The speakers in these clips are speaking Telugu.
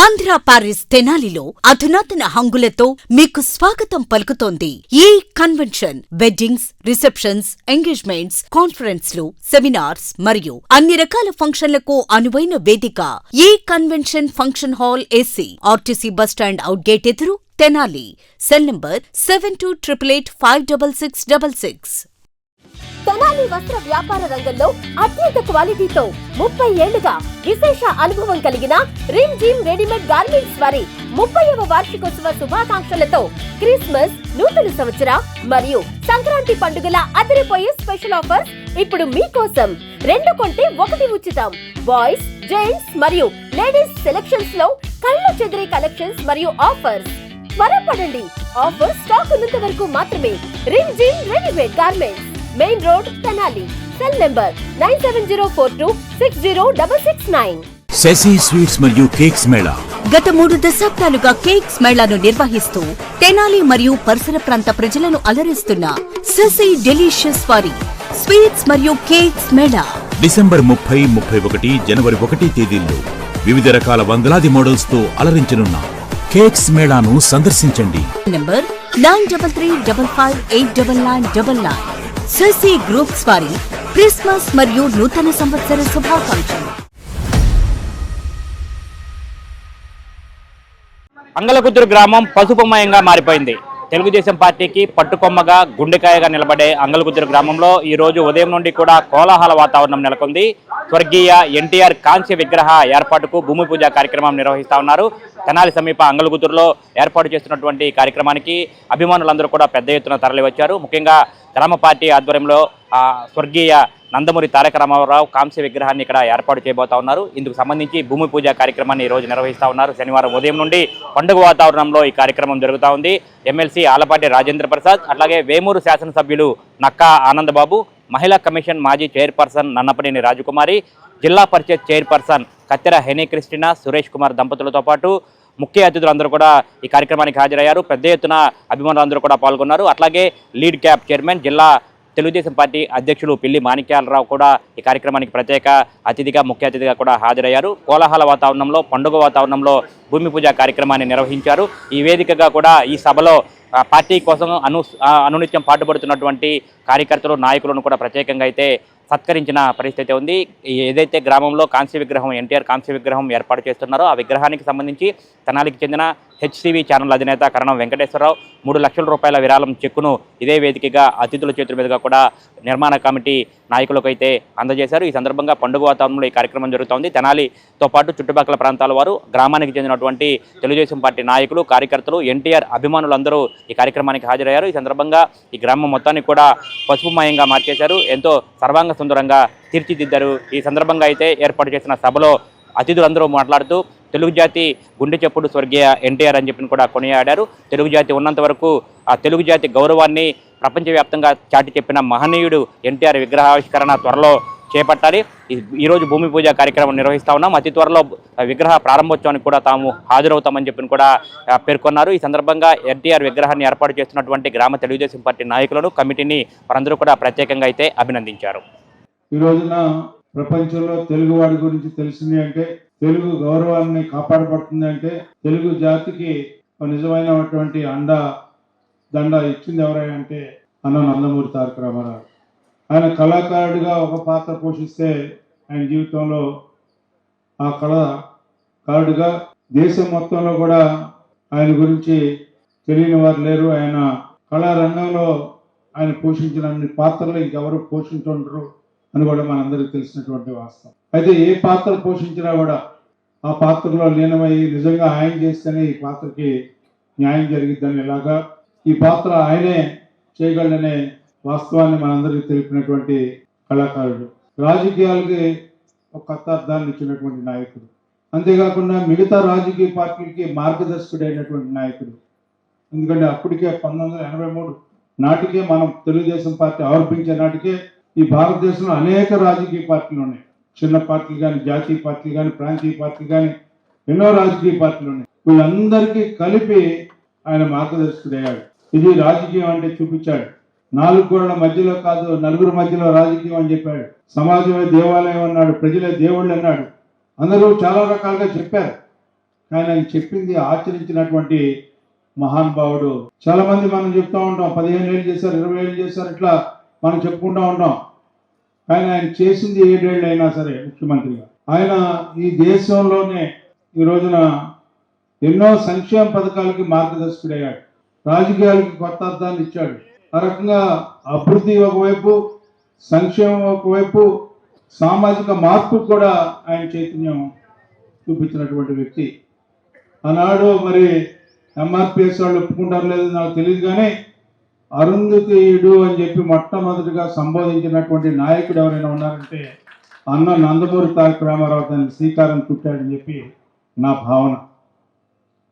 ఆంధ్ర పారిస్ తెనాలిలో అధునాతన హంగులతో మీకు స్వాగతం పలుకుతోంది ఈ కన్వెన్షన్. వెడ్డింగ్స్, రిసెప్షన్స్, ఎంగేజ్మెంట్స్, కాన్ఫరెన్స్లు, సెమినార్స్ మరియు అన్ని రకాల ఫంక్షన్లకు అనువైన వేదిక. ఈ convention function hall AC, RTC bus stand out gate ఎదురు, తెనాలి. Cell number 7288566666. తెనాలి వస్త్ర వ్యాపార రంగంలో అత్యంత క్వాలిటీతో 30 ఏళ్లుగా విశేష అనుభవం కలిగిన రిమ్ జిమ్ రెడీమేడ్ గార్మెంట్స్ వారి 30వ వార్షికోత్సవ శుభాకాంక్షలతో క్రిస్మస్, నూతన సంవత్సర మరియు సంక్రాంతి పండుగల అదిరిపోయే స్పెషల్ ఆఫర్స్ ఇప్పుడు మీకోసం. 2 కొంటే 1 ఉచితం. బాయ్స్, జెంట్స్ మరియు లేడీస్ సెలక్షన్స్ లో కళ్ళు చెదిరే కలెక్షన్స్ మరియు ఆఫర్స్. త్వరపడండి, ఆఫర్ స్టాక్ ఉన్నంత వరకు మాత్రమే. Rimjhim readymade garments, main road, Tenali. Cell number 9704260669. Shashi sweets మరియు కేక్స్ మేళా గత 3 దశాబ్దాలుగా కేక్స్ మేళాను నిర్వహిస్తూ తెనాలి మరియు పరిసర ప్రాంత ప్రజలను అలరిస్తున్న శశి డెలీషియస్ వారి స్వీట్స్ మరియు కేక్స్ మేళా డిసెంబర్ 30, 31, జనవరి 1 తేదీల్లో వివిధ రకాల వందలాది మోడల్స్ తో అలరించనున్న కేక్స్ మేళాను సందర్శించండి. నంబర్ 9335589999. శశి గ్రూప్స్ వారి క్రిస్మస్ మరియు నూతన సంవత్సర శుభాకాంక్షలు. అంగలకుదురు గ్రామం పసుపుమయంగా మారిపోయింది. తెలుగుదేశం పార్టీకి పట్టుకొమ్మగా, గుండెకాయగా నిలబడే అంగలకుదురు గ్రామంలో ఈ రోజు ఉదయం నుండి కూడా కోలాహల వాతావరణం నెలకొంది. స్వర్గీయ ఎన్టీఆర్ కాంస్య విగ్రహ ఏర్పాటుకు భూమి పూజ కార్యక్రమం నిర్వహిస్తా ఉన్నారు. తెనాలి సమీప అంగలకుదురులో ఏర్పాటు చేస్తున్నటువంటి కార్యక్రమానికి అభిమానులందరూ కూడా పెద్ద ఎత్తున తరలివచ్చారు. ముఖ్యంగా గ్రామ పార్టీ ఆధ్వర్యంలో స్వర్గీయ నందమూరి తారక రామారావు కాంస్య విగ్రహాన్ని ఇక్కడ ఏర్పాటు చేయబోతా ఉన్నారు. ఇందుకు సంబంధించి భూమి పూజ కార్యక్రమాన్ని ఈ రోజు నిర్వహిస్తా ఉన్నారు. శనివారం ఉదయం నుండి పండుగ వాతావరణంలో ఈ కార్యక్రమం జరుగుతూ ఉంది. ఎమ్మెల్సీ ఆలపాటి రాజేంద్ర ప్రసాద్, అట్లాగే వేమూరు శాసనసభ్యులు నక్కా ఆనందబాబు, మహిళా కమిషన్ మాజీ చైర్పర్సన్ నన్నపనేని రాజకుమారి, జిల్లా పరిషత్ చైర్పర్సన్ కత్తెర హెనీ క్రిస్టినా, సురేష్ కుమార్ దంపతులతో పాటు ముఖ్య అతిథులందరూ కూడా ఈ కార్యక్రమానికి హాజరయ్యారు. పెద్ద ఎత్తున అభిమానులందరూ కూడా పాల్గొన్నారు. అట్లాగే లీడ్ క్యాప్ చైర్మన్, జిల్లా తెలుగుదేశం పార్టీ అధ్యక్షులు పిల్లి మాణిక్యాలరావు కూడా ఈ కార్యక్రమానికి ప్రత్యేక అతిథిగా, ముఖ్య అతిథిగా కూడా హాజరయ్యారు. కోలాహల వాతావరణంలో, పండుగ వాతావరణంలో భూమి పూజ కార్యక్రమాన్ని నిర్వహించారు. ఈ వేదికగా కూడా ఈ సభలో పార్టీ కోసం అనునిత్యం పాటుపడుతున్నటువంటి కార్యకర్తలు, నాయకులను కూడా ప్రత్యేకంగా అయితే సత్కరించిన పరిస్థితి ఉంది. ఏదైతే గ్రామంలో కాంస్య విగ్రహం, ఎన్టీఆర్ కాంస్య విగ్రహం ఏర్పాటు చేస్తున్నారో ఆ విగ్రహానికి సంబంధించి తెనాలికి చెందిన హెచ్సివి ఛానల్ అధినేత కరణం వెంకటేశ్వరరావు 3 లక్షల రూపాయల విరాళం చెక్కును ఇదే వేదికగా అతిథుల చేతుల మీదుగా కూడా నిర్మాణ కమిటీ నాయకులకు అయితే అందజేశారు. ఈ సందర్భంగా పండుగ వాతావరణంలో ఈ కార్యక్రమం జరుగుతోంది. తెనాలితో పాటు చుట్టుపక్కల ప్రాంతాల వారు, గ్రామానికి చెందినటువంటి తెలుగుదేశం పార్టీ నాయకులు, కార్యకర్తలు, ఎన్టీఆర్ అభిమానులందరూ ఈ కార్యక్రమానికి హాజరయ్యారు. ఈ సందర్భంగా ఈ గ్రామం మొత్తాన్ని కూడా పసుపుమయంగా మార్చేశారు. ఎంతో సర్వాంగ సుందరంగా తీర్చిదిద్దారు. ఈ సందర్భంగా అయితే ఏర్పాటు చేసిన సభలో అతిథులందరూ మాట్లాడుతూ తెలుగు జాతి గుండె చప్పుడు స్వర్గీయ ఎన్టీఆర్ అని చెప్పి కూడా కొనియాడారు. తెలుగు జాతి ఉన్నంత వరకు ఆ తెలుగు జాతి గౌరవాన్ని ప్రపంచవ్యాప్తంగా చాటి చెప్పిన మహనీయుడు ఎన్టీఆర్ విగ్రహావిష్కరణ త్వరలో చేపట్టాలి. ఈరోజు భూమి పూజ కార్యక్రమం నిర్వహిస్తా ఉన్నాం. అతి త్వరలో విగ్రహ ప్రారంభోత్సవానికి కూడా తాము హాజరవుతామని చెప్పి కూడా పేర్కొన్నారు. ఈ సందర్భంగా ఎన్టీఆర్ విగ్రహాన్ని ఏర్పాటు చేస్తున్నటువంటి గ్రామ తెలుగుదేశం పార్టీ నాయకులను, కమిటీని వారందరూ కూడా ప్రత్యేకంగా అయితే అభినందించారు. ఈ రోజున ప్రపంచంలో తెలుగు వాడి గురించి తెలిసింది అంటే, తెలుగు గౌరవాన్ని కాపాడబడుతుంది అంటే, తెలుగు జాతికి నిజమైనటువంటి దండ ఇచ్చింది ఎవరైనా అంటే అన్న నందమూరి తారక రామారావు. ఆయన కళాకారుడిగా ఒక పాత్ర పోషిస్తే ఆయన జీవితంలో ఆ కళాకారుడిగా దేశం మొత్తంలో కూడా ఆయన గురించి తెలియని వారు లేరు. ఆయన కళారంగంలో ఆయన పోషించిన అన్ని పాత్రలు ఇంకెవరు పోషించుండరు అని కూడా మనందరికీ తెలిసినటువంటి వాస్తవం. అయితే ఏ పాత్ర పోషించినా కూడా ఆ పాత్రలో లీనమయ్యి నిజంగా ఆయన చేస్తేనే ఈ పాత్రకి న్యాయం జరిగిద్దని, ఇలాగా ఈ పాత్ర ఆయనే చేయగలనే వాస్తవాన్ని మనందరికీ తెలిపినటువంటి కళాకారుడు, రాజకీయాలకి ఒక కొత్త అర్థాన్ని ఇచ్చినటువంటి నాయకుడు, అంతేకాకుండా మిగతా రాజకీయ పార్టీలకి మార్గదర్శకుడైనటువంటి నాయకుడు. ఎందుకంటే అప్పటికే 1983 నాటికే మనం తెలుగుదేశం పార్టీ ఆవిర్భించే నాటికే ఈ భారతదేశంలో అనేక రాజకీయ పార్టీలు ఉన్నాయి. చిన్న పార్టీలు కానీ, జాతీయ పార్టీలు కానీ, ప్రాంతీయ పార్టీలు కానీ, ఎన్నో రాజకీయ పార్టీలు ఉన్నాయి. వీళ్ళందరికీ కలిపి ఆయన మార్గదర్శకుడయ్యాడు. ఇది రాజకీయం అంటే చూపించాడు. 4 గోడల మధ్యలో కాదు, 4 మధ్యలో రాజకీయం అని చెప్పాడు. సమాజమే దేవాలయం అన్నాడు, ప్రజలే దేవుళ్ళు అన్నాడు. అందరూ చాలా రకాలుగా చెప్పారు. కానీ ఆయన చెప్పింది ఆచరించినటువంటి మహానుభావుడు. చాలా మంది మనం చెప్తూ ఉంటాం 15 ఏళ్ళు చేశారు, 20 ఏళ్ళు చేశారు, ఇట్లా మనం చెప్పుకుంటూ ఉంటాం. కానీ ఆయన చేసింది 7 ఏళ్ళు అయినా సరే ముఖ్యమంత్రిగా ఆయన ఈ దేశంలోనే ఈ రోజున ఎన్నో సంక్షేమ పథకాలకి మార్గదర్శకుడయ్యాడు, రాజకీయాలకి కొత్త అర్థాన్ని ఇచ్చాడు. ఆ రకంగా అభివృద్ధి ఒకవైపు, సంక్షేమం ఒకవైపు, సామాజిక మార్పు కూడా ఆయన చైతన్యం చూపించినటువంటి వ్యక్తి. ఆనాడు మరి ఎంఆర్పిఎస్ వాళ్ళు ఒప్పుకుంటారు లేదో నాకు తెలియదు, కానీ అరుంధతీయుడు అని చెప్పి మొట్టమొదటిగా సంబోధించినటువంటి నాయకుడు ఎవరైనా ఉన్నారంటే అన్న నందమూరి తారక రామారావు దానికి శ్రీకారం చుట్టాడని చెప్పి నా భావన.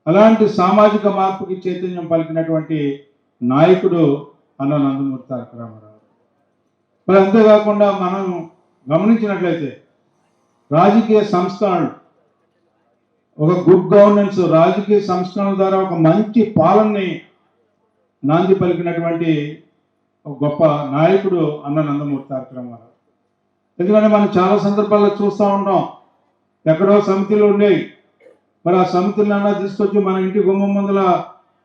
అలాంటి సామాజిక మార్పుకి చైతన్యం పలికినటువంటి నాయకుడు అన్న నందమూరి తారక రామారావు. మరి అంతేకాకుండా మనం గమనించినట్లయితే రాజకీయ సంస్కరణలు, ఒక గుడ్ గవర్నెన్స్, రాజకీయ సంస్కరణల ద్వారా ఒక మంచి పాలనని నాంది పలికినటువంటి ఒక గొప్ప నాయకుడు అన్న నందమూరి తారక రామారావు. ఎందుకంటే మనం చాలా సందర్భాల్లో చూస్తూ ఉంటాం, ఎక్కడో సమితిలు ఉండేవి, మరి ఆ సమితులన్నా తీసుకొచ్చి మన ఇంటి గుమ్మం ముందల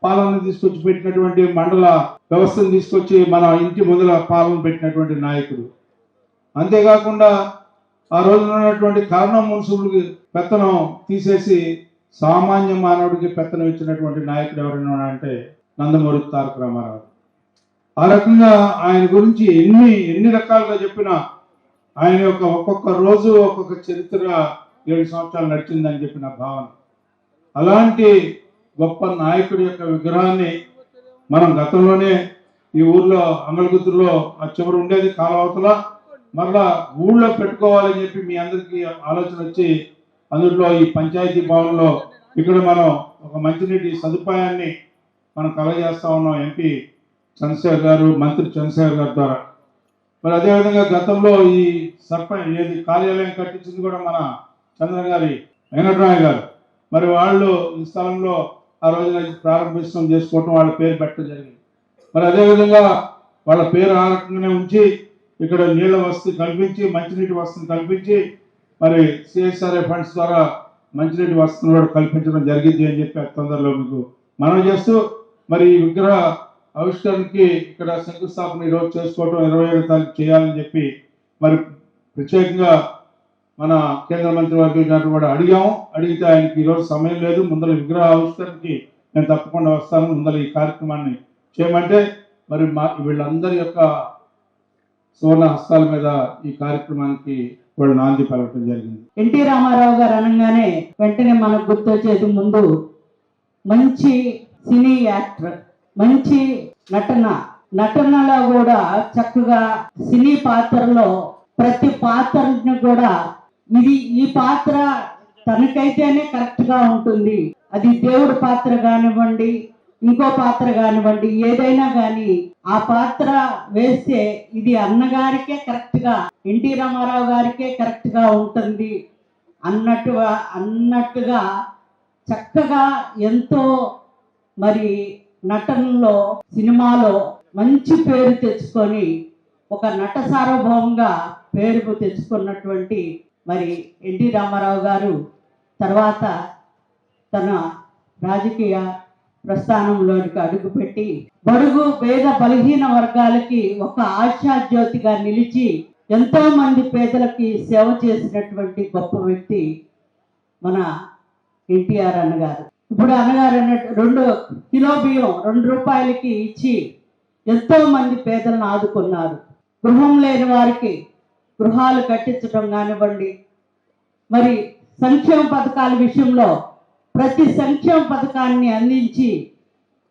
పాలన తీసుకొచ్చి పెట్టినటువంటి మండల వ్యవస్థను తీసుకొచ్చి మన ఇంటి ముందల పాలన పెట్టినటువంటి నాయకుడు. అంతేకాకుండా ఆ రోజున ఉన్నటువంటి కారణం మున్సిపులకి పెత్తనం తీసేసి సామాన్య మానవుడికి పెత్తనం ఇచ్చినటువంటి నాయకుడు ఎవరైనా అంటే నందమూరి తారక రామారావు. ఆ రకంగా ఆయన గురించి ఎన్ని రకాలుగా చెప్పినా ఆయన యొక్క ఒక్కొక్క రోజు ఒక్కొక్క చరిత్ర 7 సంవత్సరాలు నడిచిందని చెప్పిన భావన. అలాంటి గొప్ప నాయకుడి యొక్క విగ్రహాన్ని మనం గతంలోనే ఈ ఊర్లో అంగళగుత్తులో ఆ చివరి ఉండేది కాలవతల, మరలా ఊళ్ళో పెట్టుకోవాలని చెప్పి మీ అందరికీ ఆలోచన వచ్చి అందులో ఈ పంచాయతీ భవన్లో ఇక్కడ మనం ఒక మంచినీటి సదుపాయాన్ని మనం కలగజేస్తా ఉన్నాం ఎంపీ చంద్రశేఖర్ గారు, మంత్రి చంద్రశేఖర్ గారి ద్వారా. మరి అదేవిధంగా గతంలో ఈ ఏది కార్యాలయం కట్టించింది కూడా మన చంద్ర గారి వెంకటరాయ గారు. మరి వాళ్ళు ఈ స్థలంలో ఆ రోజున ప్రారంభించడం చేసుకోవటం, వాళ్ళ పేరు పెట్టడం జరిగింది. మరి అదేవిధంగా వాళ్ళ పేరు ఆ రకంగానే ఉంచి ఇక్కడ నీళ్ల వసతి కల్పించి, మంచినీటి వసతిని కల్పించి, మరి సిఎస్ఆర్ఏ ఫండ్స్ ద్వారా మంచినీటి వసతిని కూడా కల్పించడం జరిగింది అని చెప్పి తొందరలో మీకు మనవి చేస్తూ, మరి ఈ విగ్రహ ఆవిష్కరణకి ఇక్కడ శంకుస్థాపన ఈరోజు చేసుకోవటం 27వ తారీఖు చేయాలని చెప్పి మరి ప్రత్యేకంగా మన కేంద్ర మంత్రి వర్గ గారు కూడా అడిగితే ఆయనకి ఈరోజు సమయం లేదు, ముందర విగ్రహ ఆవిష్కరణకి నేను తప్పకుండా వస్తాను, ముందర ఈ కార్యక్రమాన్ని చేయమంటే మరి వీళ్ళందరి యొక్క సువర్ణ హస్తాల మీద ఈ కార్యక్రమానికి వాళ్ళు నాంది పలకడం జరిగింది. ఎన్టీ రామారావు గారు అనగానే వెంటనే మనకు గుర్తొచ్చేది ముందు మంచి సినీ యాక్టర్, మంచి నటనలో కూడా చక్కగా సినీ పాత్రలో ప్రతి పాత్రని కూడా ఈ పాత్ర తనకైతేనే కరెక్ట్ గా ఉంటుంది, అది దేవుడి పాత్ర కానివ్వండి, ఇంకో పాత్ర కానివ్వండి, ఏదైనా కానీ ఆ పాత్ర వేస్తే ఇది అన్నగారికే కరెక్ట్ గా, ఎన్టీ రామారావు గారికే కరెక్ట్ గా ఉంటుంది అన్నట్టుగా చక్కగా ఎంతో మరి నటనలో సినిమాలో మంచి పేరు తెచ్చుకొని ఒక నట సార్వభౌమంగా పేరు తెచ్చుకున్నటువంటి మరి ఎన్టీ రామారావు గారు తర్వాత తన రాజకీయ ప్రస్థానంలోనికి అడుగుపెట్టి బడుగు పేద బలహీన వర్గాలకి ఒక ఆశాజ్యోతిగా నిలిచి ఎంతో మంది పేదలకి సేవ చేసినటువంటి గొప్ప వ్యక్తి మన ఎన్టీఆర్ అన్నగారు. ఇప్పుడు అన్నగారు అన్నట్టు 2 కిలో బియ్యం 2 రూపాయలకి ఇచ్చి ఎంతో మంది పేదలను ఆదుకున్నారు. గృహం లేని వారికి గృహాలు కట్టించడం కానివ్వండి, మరి సంక్షేమ పథకాల విషయంలో ప్రతి సంక్షేమ పథకాన్ని అందించి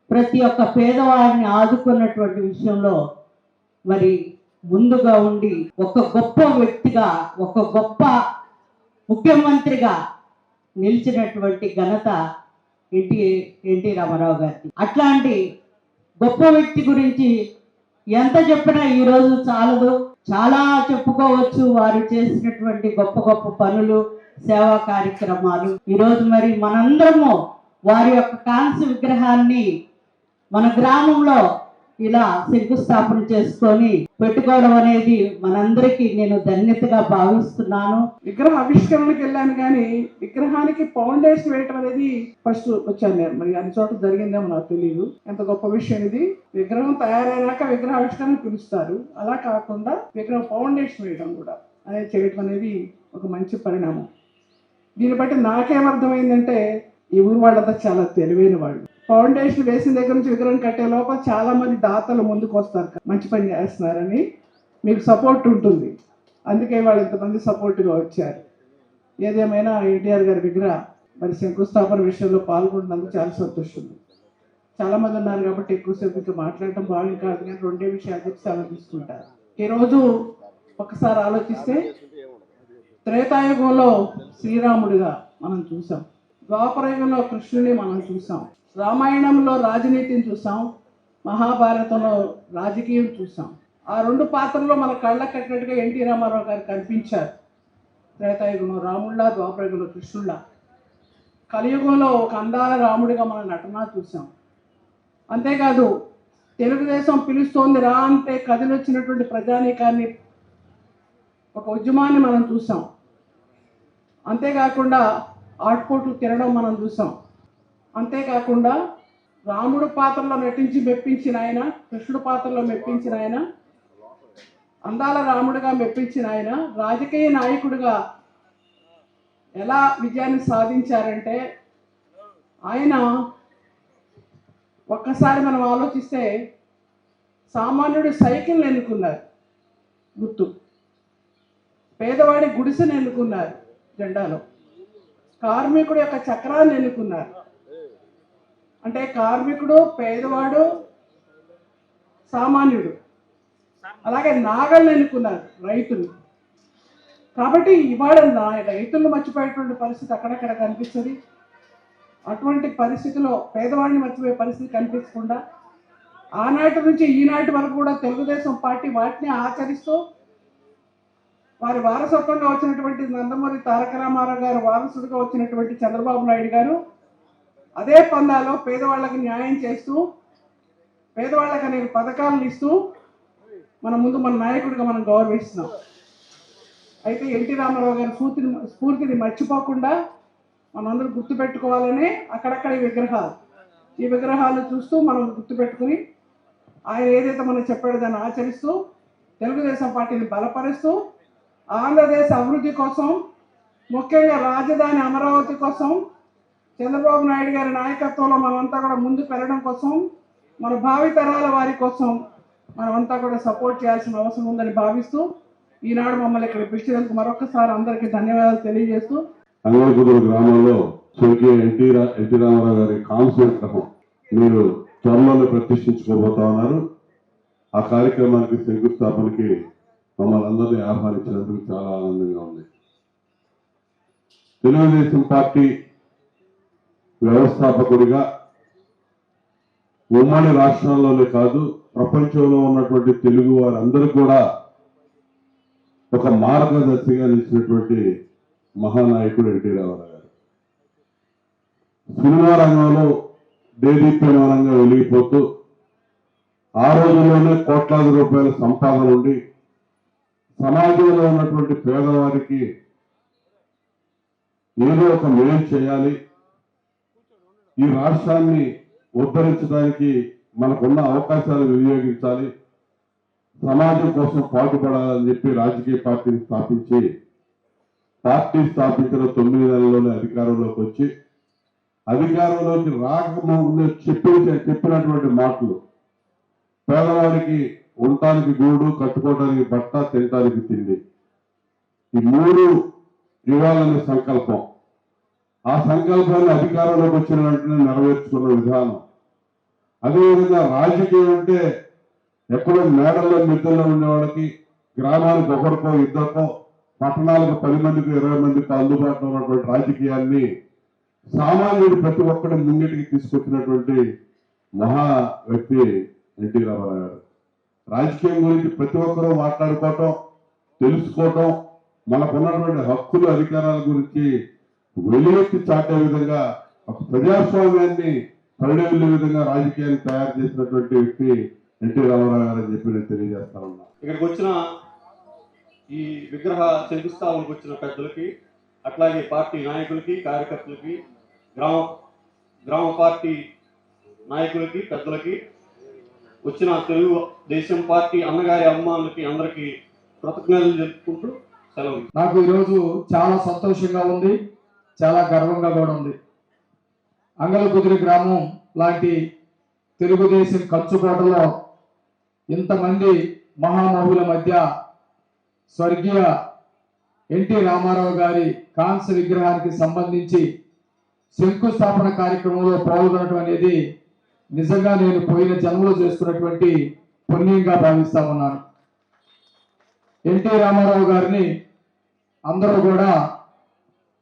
ప్రతి ఒక్క పేదవాడిని ఆదుకున్నటువంటి విషయంలో మరి ముందుగా ఉండి ఒక గొప్ప వ్యక్తిగా, ఒక గొప్ప ముఖ్యమంత్రిగా నిలిచినటువంటి ఘనత ఎన్టీ రామారావు గారికి. అట్లాంటి గొప్ప వ్యక్తి గురించి ఎంత చెప్పినా ఈరోజు చాలదు, చాలా చెప్పుకోవచ్చు. వారు చేసినటువంటి గొప్ప గొప్ప పనులు, సేవా కార్యక్రమాలు. ఈరోజు మరి మనందరము వారి యొక్క కాంస్య విగ్రహాన్ని మన గ్రామంలో ఇలా శంకుస్థాపన చేసుకొని పెట్టుకోవడం అనేది మనందరికీ నేను ధన్యతగా భావిస్తున్నాను. విగ్రహ ఆవిష్కరణకి వెళ్ళాను కానీ విగ్రహానికి ఫౌండేషన్ వేయటం అనేది ఫస్ట్ వచ్చాను నేను. మరి అన్ని చోట్ల జరిగిందేమో నాకు తెలియదు. ఎంత గొప్ప విషయం ఇది. విగ్రహం తయారైనాక విగ్రహ ఆవిష్కరణ పిలుస్తారు, అలా కాకుండా విగ్రహం ఫౌండేషన్ వేయడం కూడా అనేది చేయటం అనేది ఒక మంచి పరిణామం. దీన్ని బట్టి నాకేమర్థమైందంటే ఈ ఊరు వాళ్ళంతా చాలా తెలివైన వాళ్ళు. ఫౌండేషన్ వేసిన దగ్గర నుంచి విగ్రహం కట్టే లోపల చాలా మంది దాతలు ముందుకు వస్తారు, మంచి పని చేస్తున్నారని మీకు సపోర్ట్ ఉంటుంది. అందుకే వాళ్ళు ఇంతమంది సపోర్ట్గా వచ్చారు. ఏదేమైనా ఎన్టీఆర్ గారి విగ్రహ మరి శంకుస్థాపన విషయంలో పాల్గొంటున్నందుకు చాలా సంతోషం. చాలామంది ఉన్నారు కాబట్టి ఎక్కువసేపు ఇంకా మాట్లాడటం బాగా కాదు, కానీ రెండే విషయాలు చెప్పి చాలా తీసుకుంటారు. ఈరోజు ఒకసారి ఆలోచిస్తే త్రేతాయుగంలో శ్రీరాముడిగా మనం చూసాం, ద్వాపరయుగంలో కృష్ణుని మనం చూసాం, రామాయణంలో రాజనీతిని చూసాం, మహాభారతంలో రాజకీయం చూసాం. ఆ రెండు పాత్రల్లో మన కళ్ళ కట్టినట్టుగా ఎన్టీ రామారావు గారు కనిపించారు. త్రేతాయుగంలో రాముళ్ళ, ద్వాపరయుగంలో కృష్ణుళ్ళ. కలియుగంలో ఒక అందాల రాముడిగా మన నటన చూసాం. అంతేకాదు తెలుగుదేశం పిలుస్తోంది రా అంటే కదిలొచ్చినటువంటి ప్రజానీకాన్ని, ఒక ఉద్యమాన్ని మనం చూసాం. అంతేకాకుండా ఆటుపోట్లు తినడం మనం చూసాం. అంతేకాకుండా రాముడు పాత్రలో నటించి మెప్పించిన ఆయన, కృష్ణుడు పాత్రలో మెప్పించిన ఆయన, అందాల రాముడిగా మెప్పించిన ఆయన రాజకీయ నాయకుడిగా ఎలా విజయాన్ని సాధించారంటే ఆయన ఒక్కసారి మనం ఆలోచిస్తే సామాన్యుడి సైకిల్ని ఎన్నుకున్నారు గుర్తు, పేదవాడి గుడిసెను ఎన్నుకున్నారు జెండాలో, కార్మికుడు యొక్క చక్రాన్ని ఎన్నుకున్నారు. అంటే కార్మికుడు, పేదవాడు, సామాన్యుడు, అలాగే నాగల్ని ఎన్నుకున్నారు రైతులు. కాబట్టి ఇవాళ రైతులను మర్చిపోయేటువంటి పరిస్థితి అక్కడక్కడ కనిపిస్తుంది. అటువంటి పరిస్థితిలో పేదవాడిని మర్చిపోయే పరిస్థితి కనిపించకుండా ఆనాటి నుంచి ఈనాటి వరకు కూడా తెలుగుదేశం పార్టీ వాటిని ఆచరిస్తూ వారి వారసత్వంగా వచ్చినటువంటి నందమూరి తారక రామారావు గారు వారసుడిగా వచ్చినటువంటి చంద్రబాబు నాయుడు గారు అదే పందాలో పేదవాళ్ళకి న్యాయం చేస్తూ పేదవాళ్ళకి అనేక పథకాలను ఇస్తూ మన ముందు మన నాయకుడిగా మనం గౌరవిస్తున్నాం. అయితే ఎన్టీ రామారావు గారి స్ఫూర్తిని మర్చిపోకుండా మనందరూ గుర్తుపెట్టుకోవాలని అక్కడక్కడ ఈ విగ్రహాలు చూస్తూ మనం గుర్తుపెట్టుకుని ఆయన ఏదైతే మనం చెప్పాడో దాన్ని ఆచరిస్తూ తెలుగుదేశం పార్టీని బలపరుస్తూ ఆంధ్రదేశ అభివృద్ధి కోసం, ముఖ్యంగా రాజధాని అమరావతి కోసం చంద్రబాబు నాయుడు గారి నాయకత్వంలో మనమంతా కూడా ముందుకు వెళ్ళడం కోసం, మన భావితరాల వారి కోసం మనమంతా కూడా సపోర్ట్ చేయాల్సిన అవసరం ఉందని భావిస్తూ ఈనాడు మమ్మల్ని ఇక్కడ పిలిచినందుకు మరొకసారి అందరికీ ధన్యవాదాలు తెలియజేస్తూ, అంగళకుదురు గ్రామంలో స్వర్గీయ ఎన్టీ రామారావు గారి కాంస్య విగ్రహం మీరు త్వరలో ప్రతిష్ఠించుకోబోతా ఉన్నారు. ఆ కార్యక్రమానికి శంకుస్థాపనకి మమ్మల్ని అందరినీ ఆహ్వానించినందుకు చాలా ఆనందంగా ఉంది. తెలుగుదేశం పార్టీ వ్యవస్థాపకుడిగా ఉమ్మడి రాష్ట్రాల్లోనే కాదు ప్రపంచంలో ఉన్నటువంటి తెలుగు వారందరూ కూడా ఒక మార్గదర్శిగా నిలిచినటువంటి మహానాయకుడు ఎన్టీ రామారావు గారు. సినిమా రంగంలో దేదీప్యమానంగా వెలిగిపోతూ ఆ రోజుల్లోనే కోట్లాది రూపాయల సంపాదన ఉండి సమాజంలో ఉన్నటువంటి పేదవారికి ఏదో ఒక మేలు చేయాలి, ఈ రాష్ట్రాన్ని ఉద్ధరించడానికి మనకున్న అవకాశాలు వినియోగించాలి, సమాజం కోసం పాటుపడాలని చెప్పి రాజకీయ పార్టీని స్థాపించి పార్టీ స్థాపించిన 9 నెలల్లోనే అధికారంలోకి వచ్చి అధికారంలోకి రాకముందు చెప్పినటువంటి మాటలు పేదవాడికి ఉండటానికి గూడు, కట్టుకోవడానికి బట్ట, తినడానికి తిండి, ఈ 3 ఇవ్వాలనే సంకల్పం. ఆ సంకల్పాన్ని అధికారంలోకి వచ్చిన వెంటనే నెరవేర్చుకున్న విధానం. అదేవిధంగా రాజకీయం అంటే ఎక్కడో మేడల్లో మిద్దల్లో ఉండే వాళ్ళకి, గ్రామానికి ఒకరికో ఇద్దరికో, పట్టణాలకు 10 మందికి 20 మందికి అందుబాటులో ఉన్నటువంటి రాజకీయాన్ని సామాన్యుడు ప్రతి ఒక్కరి ముంగిటికి తీసుకొచ్చినటువంటి మహా వ్యక్తి ఎన్టీ రామారావు గారు. రాజకీయం గురించి ప్రతి ఒక్కరూ మాట్లాడుకోవటం, తెలుసుకోవటం, మనకున్నటువంటి హక్కులు, అధికారాల గురించి వెలువెత్తి చాటే విధంగా ఒక ప్రజాస్వామ్యాన్ని పరిడవిల్లే విధంగా రాజకీయాన్ని తయారు చేసినటువంటి వ్యక్తి ఎన్టీ రామారావు గారు అని చెప్పి నేను తెలియజేస్తా ఉన్నా. ఇక్కడికి వచ్చిన ఈ విగ్రహ శంకుస్థాపనకు వచ్చిన పెద్దలకి, అట్లాగే పార్టీ నాయకులకి, కార్యకర్తలకి, గ్రామ పార్టీ నాయకులకి, పెద్దలకి, వచ్చిన తెలుగు దేశం పార్టీ అన్నగారి అమ్మానులకి అందరికీ కృతజ్ఞతలు చెప్పుకుంటూ సెలవు. నాకు ఈరోజు చాలా సంతోషంగా ఉంది, చాలా గర్వంగా కూడా ఉంది. అంగలకుదురు గ్రామం లాంటి తెలుగుదేశం కంచుకోటలో ఇంతమంది మహామహుల మధ్య స్వర్గీయ ఎన్టీ రామారావు గారి కాంస్య విగ్రహానికి సంబంధించి శంకుస్థాపన కార్యక్రమంలో పాల్గొనడం అనేది నిజంగా నేను పోయిన జన్మలో చేసుకున్నటువంటి పుణ్యంగా భావిస్తా ఉన్నాను. ఎన్టీ రామారావు గారిని అందరూ కూడా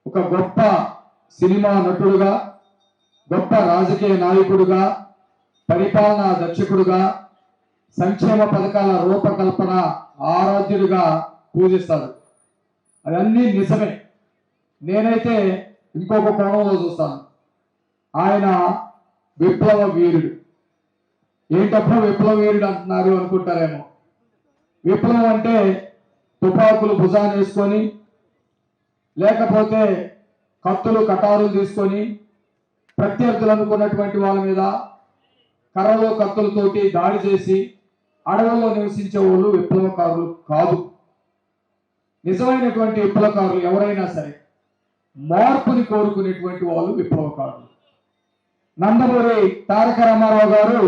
ఒక గొప్ప సినిమా నటుడుగా, గొప్ప రాజకీయ నాయకుడుగా, పరిపాలనా దక్షకుడుగా, సంక్షేమ పథకాల రూపకల్పన ఆరాధ్యుడిగా పూజిస్తారు. అవన్నీ నిజమే. నేనైతే ఇంకొక కోణంలో చూస్తాను. ఆయన విప్లవ వీరుడు. ఏంటప్పుడు విప్లవ వీరుడు అంటున్నారు అనుకుంటారేమో. విప్లవం అంటే తుపాకులు భుజాన్ని వేసుకొని, లేకపోతే కత్తులు కటారులు తీసుకొని ప్రత్యర్థులు అనుకున్నటువంటి వాళ్ళ మీద కర్రలో కత్తులతోటి దాడి చేసి అడవుల్లో నివసించే వాళ్ళు విప్లవకారులు కాదు. నిజమైనటువంటి విప్లవకారులు ఎవరైనా సరే మార్పుని కోరుకునేటువంటి వాళ్ళు విప్లవకారులు. నందమూరి తారక రామారావు గారు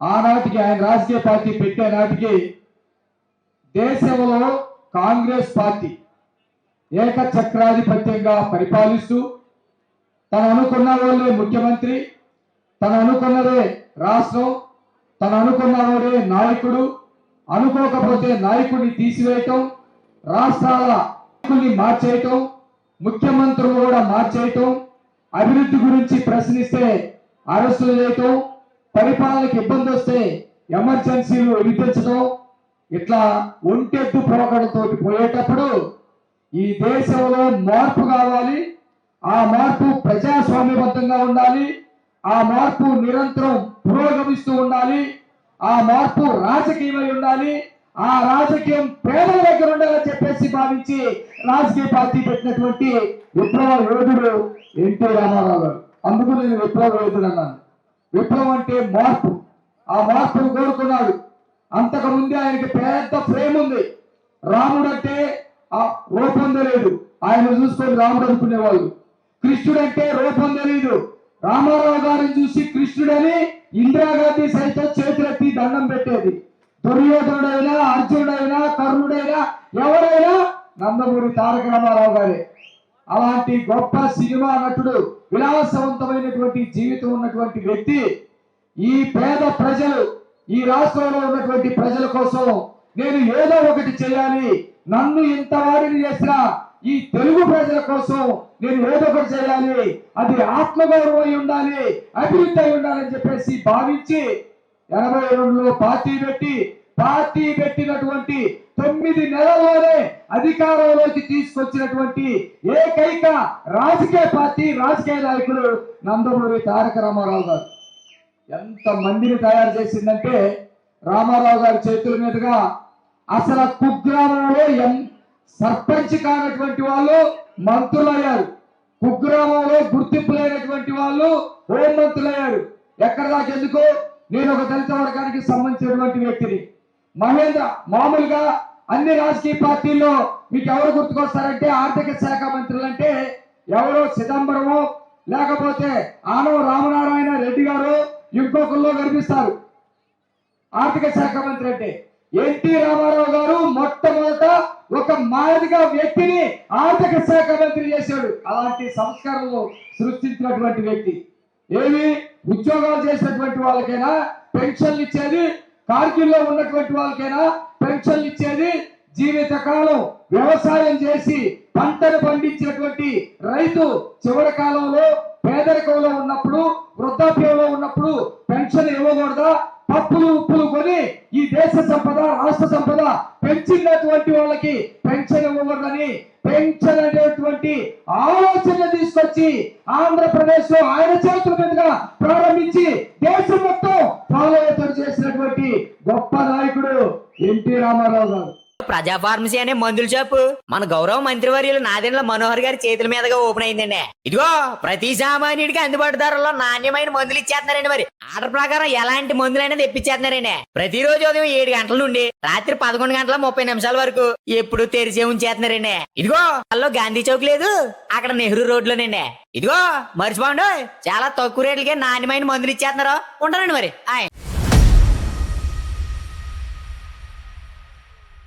ఆనాటికి, ఆయన రాజకీయ పార్టీ పెట్టే నాటికి దేశంలో కాంగ్రెస్ పార్టీ ఏకచక్రాధిపత్యంగా పరిపాలిస్తూ తను అనుకున్న వాళ్ళే ముఖ్యమంత్రి, తను అనుకున్నదే రాష్ట్రం, తను అనుకున్నవాడే నాయకుడు, అనుకోకపోతే నాయకుడిని తీసివేయటం, రాష్ట్రాల నాయకుల్ని మార్చేయటం, ముఖ్యమంత్రులు కూడా మార్చేయటం, అభివృద్ధి గురించి ప్రశ్నిస్తే అరెస్టులు చేయటం, పరిపాలనకు ఇబ్బంది వస్తే ఎమర్జెన్సీలు విధించడం, ఇట్లా ఒంటెత్తు పోకడతో పోయేటప్పుడు ఈ దేశంలో మార్పు కావాలి, ఆ మార్పు ప్రజాస్వామ్యబద్ధంగా ఉండాలి, ఆ మార్పు నిరంతరం పురోగమిస్తూ ఉండాలి, ఆ మార్పు రాజకీయమై ఉండాలి, ఆ రాజకీయం పేదల దగ్గర ఉండాలని చెప్పేసి భావించి రాజకీయ పార్టీ పెట్టినటువంటి విప్లవ యోధుడు ఎన్టీ రామారావు గారు. అందుకు నేను విప్లవ యోధుడు అన్నాను. విప్లవం అంటే మార్పు. ఆ మార్పును కోరుకున్నాడు. అంతకు ముందే ఆయనకి పెద్ద ఫ్రేమ్ ఉంది. రాముడు అంటే ఆ రూపం తెలియదు, ఆయన చూసుకొని రాముడు అనుకునేవాళ్ళు. కృష్ణుడు అంటే రూపం తెలియదు, రామారావు గారిని చూసి కృష్ణుడని ఇందిరాగాంధీ సైతం చేతులెత్తి దండం పెట్టేది. దుర్యోధనుడైనా, అర్జునుడైనా, కర్ణుడైనా, ఎవరైనా నందమూరి తారక రామారావు గారే. అలాంటి గొప్ప సినిమా నటుడు, విలాసవంతమైనటువంటి జీవితం ఉన్నటువంటి వ్యక్తి ఈ పేద ప్రజలు, ఈ రాష్ట్రంలో ఉన్నటువంటి ప్రజల కోసం నేను ఏదో ఒకటి చేయాలి, నన్ను ఇంత వాడిని చేసిన ఈ తెలుగు ప్రజల కోసం నేను ఏదో ఒకటి చేయాలి, అది ఆత్మగౌరవం అయి ఉండాలి, అభివృద్ధి అయి ఉండాలని చెప్పేసి భావించి 82లో పార్టీ పెట్టినటువంటి 9 నెలల్లోనే అధికారంలోకి తీసుకొచ్చినటువంటి ఏకైక రాజకీయ పార్టీ, రాజకీయ నాయకులు నందమూరి తారక రామారావు గారు. ఎంత మందిని తయారు చేసిందంటే రామారావు గారి చేతుల మీదుగా అసలు కుగ్రామంలో సర్పంచ్ కానటువంటి వాళ్ళు మంత్రులయ్యారు, కుగ్రామంలో గుర్తింపు లేనటువంటి వాళ్ళు హోంమంత్రులయ్యారు. ఎక్కడ దాకా ఎందుకు, నేను ఒక దళిత వర్గానికి సంబంధించినటువంటి వ్యక్తిని. మహేంద్ర మామూలుగా అన్ని రాజకీయ పార్టీల్లో మీకు ఎవరు గుర్తుకొస్తారంటే ఆర్థిక శాఖ మంత్రులు అంటే ఎవరో చిదంబరమో లేకపోతే ఆనవ రామనారాయణ రెడ్డి గారు ఇంకొకరిలో కనిపిస్తారు. ఆర్థిక శాఖ మంత్రి అంటే ఎన్టీ రామారావు గారు మొట్టమొదట ఒక మాదిగా వ్యక్తిని ఆర్థిక శాఖ మంత్రి చేశాడు. అలాంటి సంస్కరణలు సృష్టించినటువంటి వ్యక్తి. ఏమి ఉద్యోగాలు చేసినటువంటి వాళ్ళకైనా పెన్షన్లు ఇచ్చేది, కార్గిల్లో ఉన్నటువంటి వాళ్ళకైనా పెన్షన్లు ఇచ్చేది, జీవితకాలం వ్యవసాయం చేసి పంటను పండించినటువంటి రైతు చివరి కాలంలో పేదరికంలో ఉన్నప్పుడు, వృద్ధాప్యంలో ఉన్నప్పుడు పెన్షన్ ఇవ్వకూడదా? పప్పులు ఉప్పులు కొని ఈ దేశ సంపద, రాష్ట్ర సంపద పెంచినటువంటి వాళ్ళకి పెన్షన్ ఇవ్వకూడదని పెన్షన్ అనేటువంటి ఆలోచన తీసుకొచ్చి ఆంధ్రప్రదేశ్ లో ఆయన చేతుల మీదుగా ప్రారంభించి దేశం మొత్తం ఫాలో చేసినటువంటి రామారావు గారు. ప్రజా ఫార్మసీ అనే మందుల షాపు మన గౌరవ మంత్రివర్యులు నాదెండ్ల మనోహర్ గారి చేతుల మీదుగా ఓపెన్ అయిందండి. ఇదిగో ప్రతి సామాన్యుడికి అందుబాటు ధరల్లో నాణ్యమైన మందులు ఇచ్చేస్తున్నారండి. మరి ఆర్డర్ ప్రకారం ఎలాంటి మందులైనా తెప్పించేస్తున్నారండి. ప్రతిరోజు ఉదయం 7 గంటల నుండి రాత్రి 11 గంటల 30 నిమిషాల వరకు ఎప్పుడు తెరిచే ఉంచేస్తున్నారండి. ఇదిగో అల్లో గాంధీ చౌక్ లేదు, అక్కడ నెహ్రూ రోడ్ లోనండి. ఇదిగో మర్చిపోండి, చాలా తక్కువ రేట్లకే నాణ్యమైన మందులు ఇచ్చేస్తున్నారు. ఉంటారండి మరి.